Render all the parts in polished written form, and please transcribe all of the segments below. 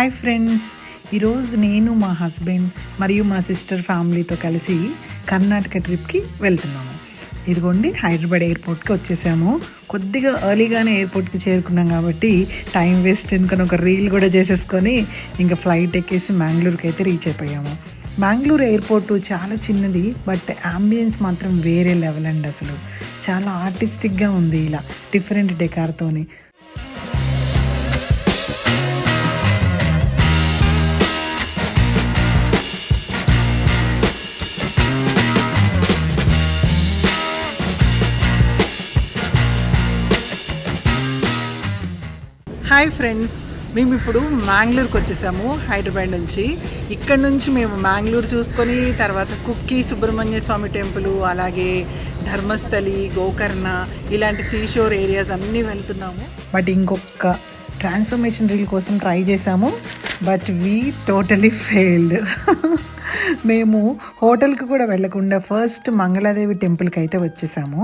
Hi friends, ఈరోజు నేను మా హస్బెండ్ మరియు మా సిస్టర్ ఫ్యామిలీతో కలిసి కర్ణాటక ట్రిప్కి వెళ్తున్నాము. ఇదిగోండి హైదరాబాద్ ఎయిర్పోర్ట్కి వచ్చేసాము. కొద్దిగా ఎర్లీగానే ఎయిర్పోర్ట్కి చేరుకున్నాం కాబట్టి టైం వేస్ట్ ఎందుకని ఒక రీల్ కూడా చేసేసుకొని ఇంకా ఫ్లైట్ ఎక్కేసి మ్యాంగ్లూరుకి అయితే రీచ్ అయిపోయాము. మ్యాంగ్లూరు ఎయిర్పోర్టు చాలా చిన్నది, బట్ అంబియన్స్ మాత్రం వేరే లెవెల్ అండి. అసలు చాలా ఆర్టిస్టిక్గా ఉంది, ఇలా డిఫరెంట్ డెకార్తోని. హాయ్ ఫ్రెండ్స్, మేము ఇప్పుడు మ్యాంగ్లూరుకి వచ్చేసాము హైదరాబాద్ నుంచి. ఇక్కడ నుంచి మేము మ్యాంగ్లూరు చూసుకొని తర్వాత కుక్కి సుబ్రహ్మణ్య స్వామి టెంపుల్, అలాగే ధర్మస్థలి, గోకర్ణ ఇలాంటి సీషోర్ ఏరియాస్ అన్నీ వెళ్తున్నాము. బట్ ఇంకొక ట్రాన్స్ఫర్మేషన్ రీల్ కోసం ట్రై చేసాము, బట్ వీ టోటలీ ఫెయిల్డ్. మేము హోటల్కి కూడా వెళ్ళకుండా ఫస్ట్ మంగళాదేవి టెంపుల్కి అయితే వచ్చేసాము.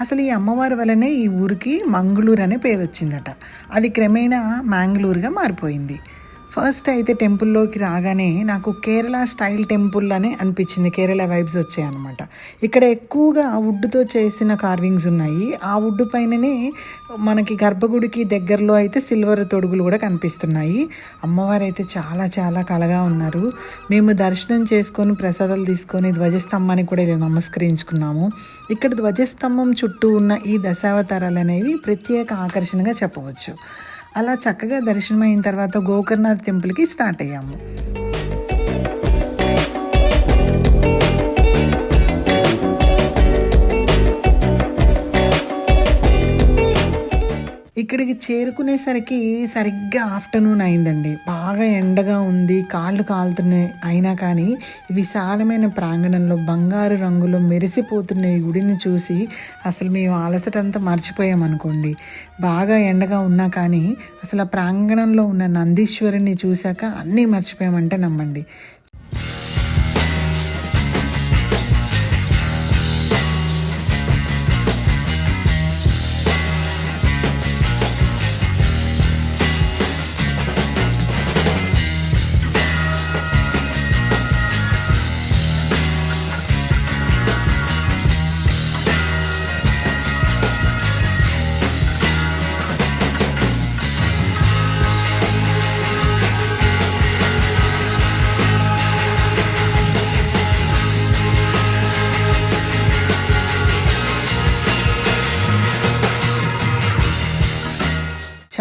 అసలు ఈ అమ్మవారి వల్లనే ఈ ఊరికి మంగళూరు అనే పేరు వచ్చిందట. అది క్రమేణా మ్యాంగ్లూరుగా మారిపోయింది. ఫస్ట్ అయితే టెంపుల్లోకి రాగానే నాకు కేరళ స్టైల్ టెంపుల్ అని అనిపించింది. కేరళ వైబ్స్ వచ్చాయి అనమాట. ఇక్కడ ఎక్కువగా వుడ్తో చేసిన కార్వింగ్స్ ఉన్నాయి. ఆ వుడ్ పైననే మనకి గర్భగుడికి దగ్గరలో అయితే సిల్వర్ తొడుగులు కూడా కనిపిస్తున్నాయి. అమ్మవారు అయితే చాలా చాలా కళగా ఉన్నారు. మేము దర్శనం చేసుకొని ప్రసాదాలు తీసుకొని ధ్వజస్తంభానికి కూడా ఇలా నమస్కరించుకున్నాము. ఇక్కడ ధ్వజస్తంభం చుట్టూ ఉన్న ఈ దశావతారాలు అనేవి ప్రత్యేక ఆకర్షణగా చెప్పవచ్చు. అలా చక్కగా దర్శనం అయిన తర్వాత గోకర్ణనాథ్ టెంపుల్కి స్టార్ట్ అయ్యాము. ఇక్కడికి చేరుకునేసరికి సరిగ్గా ఆఫ్టర్నూన్ అయిందండి. బాగా ఎండగా ఉంది, కాళ్ళు కాలుతున్నాయి. అయినా కానీ విశాలమైన ప్రాంగణంలో బంగారు రంగులో మెరిసిపోతున్న ఈ గుడిని చూసి అసలు మేము అలసటంతా మర్చిపోయామనుకోండి. బాగా ఎండగా ఉన్నా కానీ అసలు ఆ ప్రాంగణంలో ఉన్న నందీశ్వరుని చూశాక అన్నీ మర్చిపోయామంటే నమ్మండి.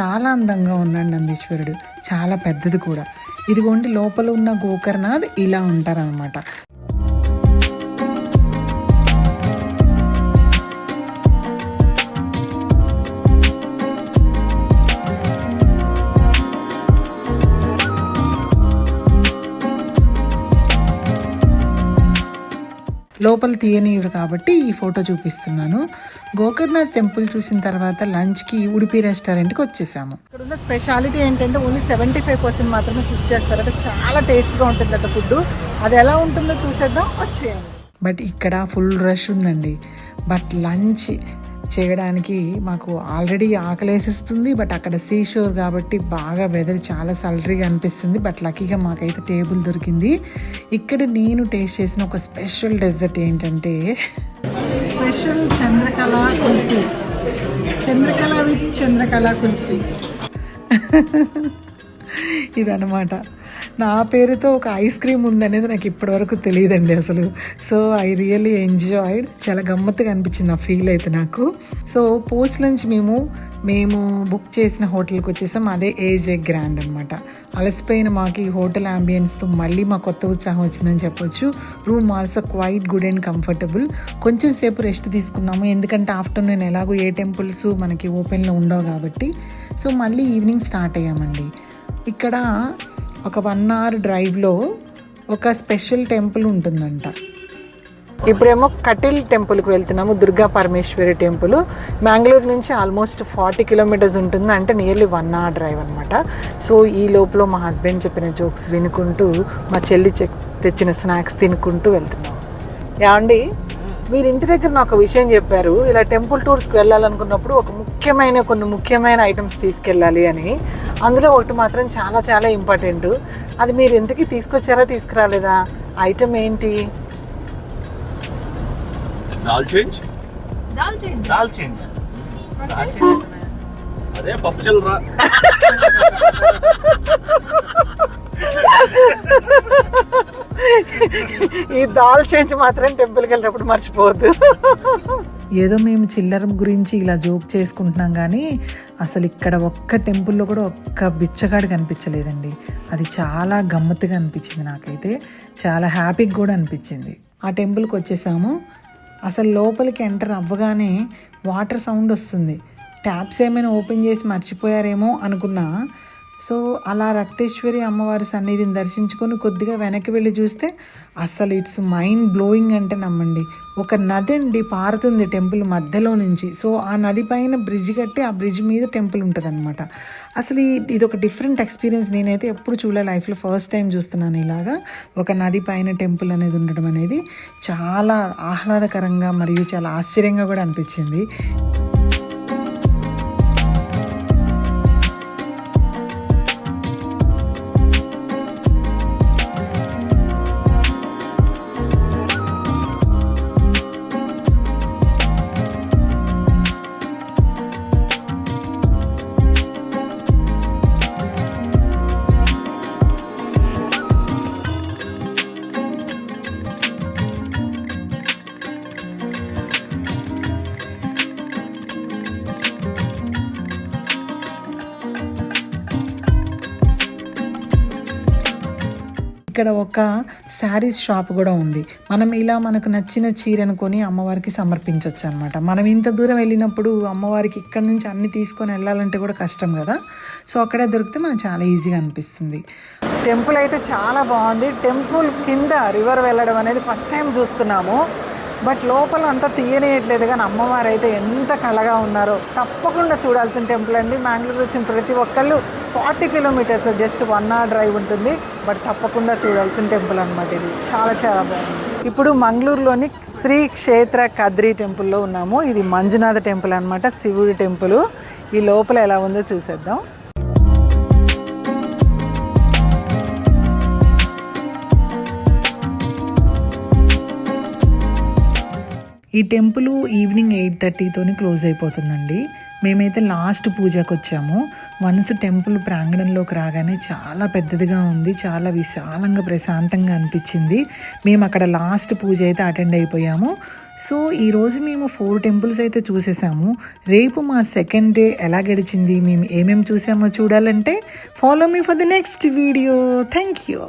చాలా అందంగా ఉన్నాడు నందీశ్వరుడు, చాలా పెద్దది కూడా. ఇదిగోండి లోపల ఉన్న గోకర్ణనాథ్ ఇలా ఉంటారనమాట. లోపల తీయనీయుడు కాబట్టి ఈ ఫోటో చూపిస్తున్నాను. గోకర్ణనాథ్ టెంపుల్ చూసిన తర్వాత లంచ్కి ఉడిపి రెస్టారెంట్కి వచ్చేసాము. ఇక్కడ ఉన్న స్పెషాలిటీ ఏంటంటే ఓన్లీ 75% మాత్రమే కుక్ చేస్తారట. చాలా టేస్ట్గా ఉంటుందట ఫుడ్. అది ఎలా ఉంటుందో చూసేద్దాం, వచ్చేయండి. బట్ ఇక్కడ ఫుల్ రష్ ఉందండి. బట్ లంచ్ చేయడానికి మాకు ఆల్రెడీ ఆకలేసిస్తుంది. బట్ అక్కడ సీషోర్ కాబట్టి బాగా వెదర్ చాలా సల్టరీగా అనిపిస్తుంది. బట్ లక్కీగా మాకైతే టేబుల్ దొరికింది. ఇక్కడ నేను టేస్ట్ చేసిన ఒక స్పెషల్ డెజర్ట్ ఏంటంటే స్పెషల్ చంద్రకళ కుల్ఫీ. చంద్రకళ విత్ చంద్రకళ కుల్ఫీ ఇదనమాట. నా పేరుతో ఒక ఐస్ క్రీమ్ ఉందనేది నాకు ఇప్పటివరకు తెలియదండి అసలు. So I really enjoyed. చాలా గమ్మత్తుగా అనిపించింది ఆ ఫీల్ అయితే నాకు. సో పోస్ట్ లంచ్ మేము బుక్ చేసిన హోటల్కి వచ్చేసాం. అదే ఏజే గ్రాండ్ అనమాట. అలసిపోయిన మాకు ఈ హోటల్ అంబియన్స్తో మళ్ళీ మా కొత్త ఉత్సాహం వచ్చిందని చెప్పొచ్చు. Room also quite good and comfortable. కొంచెం సేపు రెస్ట్ తీసుకున్నాము, ఎందుకంటే ఆఫ్టర్నూన్ ఎలాగో ఏ టెంపుల్స్ మనకి ఓపెన్లో ఉండవు కాబట్టి. సో మళ్ళీ ఈవినింగ్ స్టార్ట్ అయ్యామండి. ఇక్కడ ఒక 1 hour డ్రైవ్లో ఒక స్పెషల్ టెంపుల్ ఉంటుందంట. ఇప్పుడేమో కటిల్ టెంపుల్కి వెళ్తున్నాము, దుర్గా పరమేశ్వరి టెంపుల్. మ్యాంగ్లూరు నుంచి ఆల్మోస్ట్ 40 kilometers ఉంటుంది, అంటే నియర్లీ 1 hour డ్రైవ్ అనమాట. సో ఈ లోపల మా హస్బెండ్ చెప్పిన జోక్స్ వినుకుంటూ, మా చెల్లి తెచ్చిన స్నాక్స్ తినుకుంటూ వెళ్తున్నాము. ఏమండి, మీరు ఇంటి దగ్గర నాకు విషయం చెప్పారు, ఇలా టెంపుల్ టూర్స్కి వెళ్ళాలనుకున్నప్పుడు కొన్ని ముఖ్యమైన ఐటమ్స్ తీసుకెళ్ళాలి అని. అందులో ఒకటి మాత్రం చాలా చాలా ఇంపార్టెంట్. అది మీరు ఎందుకు తీసుకొచ్చారా తీసుకురాలేదా? ఐటమ్ ఏంటి? అదే పప్పు చిల్లర. ఈ దాల్ చేంజ్ మాత్రం టెంపుల్కి వెళ్ళినప్పుడు మర్చిపోవద్దు. ఏదో మేము చిల్లర గురించి ఇలా జోక్ చేసుకుంటున్నాం కానీ అసలు ఇక్కడ ఒక్క టెంపుల్లో కూడా ఒక్క బిచ్చగాడు కనిపించలేదండి. అది చాలా గమ్మత్తుగా అనిపించింది నాకైతే, చాలా హ్యాపీగా కూడా అనిపించింది. ఆ టెంపుల్కి వచ్చేసాము. అసలు లోపలికి ఎంటర్ అవ్వగానే వాటర్ సౌండ్ వస్తుంది. ట్యాప్స్ ఏమైనా ఓపెన్ చేసి మర్చిపోయారేమో అనుకున్నా. సో అలా రక్తేశ్వరి అమ్మవారి సన్నిధిని దర్శించుకొని కొద్దిగా వెనక్కి వెళ్ళి చూస్తే అసలు ఇట్స్ మైండ్ బ్లోయింగ్ అంటే నమ్మండి. ఒక నది అండి పారుతుంది టెంపుల్ మధ్యలో నుంచి. సో ఆ నది పైన బ్రిడ్జ్ కట్టి ఆ బ్రిడ్జ్ మీద టెంపుల్ ఉంటుంది అనమాట. అసలు ఇది ఒక డిఫరెంట్ ఎక్స్పీరియన్స్. నేనైతే ఎప్పుడు చూడలే, లైఫ్లో ఫస్ట్ టైం చూస్తున్నాను ఇలాగా ఒక నది పైన టెంపుల్ అనేది ఉండడం అనేది. చాలా ఆహ్లాదకరంగా మరియు చాలా ఆశ్చర్యంగా కూడా అనిపించింది. ఇక్కడ ఒక శారీస్ షాప్ కూడా ఉంది. మనం ఇలా మనకు నచ్చిన చీరను కొని అమ్మవారికి సమర్పించవచ్చు అనమాట. మనం ఇంత దూరం వెళ్ళినప్పుడు అమ్మవారికి ఇక్కడ నుంచి అన్ని తీసుకొని వెళ్ళాలంటే కూడా కష్టం కదా. సో అక్కడే దొరికితే మనకు చాలా ఈజీగా అనిపిస్తుంది. టెంపుల్ అయితే చాలా బాగుంది. టెంపుల్ కింద రివర్ వెళ్ళడం అనేది ఫస్ట్ టైం చూస్తున్నాము. బట్ లోపల అంతా తీయనేయట్లేదు కానీ అమ్మవారు అయితే ఎంత కళగా ఉన్నారో. తప్పకుండా చూడాల్సిన టెంపుల్ అండి. మ్యాంగ్లూరు వచ్చిన ప్రతి ఒక్కళ్ళు 40 కిలోమీటర్స్ జస్ట్ 1 hour డ్రైవ్ ఉంటుంది. బట్ తప్పకుండా చూడాల్సిన టెంపుల్ అనమాట ఇది. చాలా చాలా బాగుంది. ఇప్పుడు మంగళూరులోని శ్రీ క్షేత్ర కద్రి టెంపుల్లో ఉన్నాము. ఇది మంజునాథ టెంపుల్ అనమాట, శివుడి టెంపుల్. ఈ లోపల ఎలా ఉందో చూసేద్దాం. ఈ టెంపుల్ ఈవినింగ్ 8:30తోని క్లోజ్ అయిపోతుందండి. మేమైతే లాస్ట్ పూజకు వచ్చాము. వన్స్ టెంపుల్ ప్రాంగణంలోకి రాగానే చాలా పెద్దదిగా ఉంది, చాలా విశాలంగా ప్రశాంతంగా అనిపించింది. మేము అక్కడ లాస్ట్ పూజ అయితే అటెండ్ అయిపోయాము. సో ఈరోజు మేము 4 టెంపుల్స్ అయితే చూసేసాము. రేపు మా సెకండ్ డే ఎలా గడిచింది, మేము ఏమేమి చూసామో చూడాలంటే follow me for the next video. Thank you.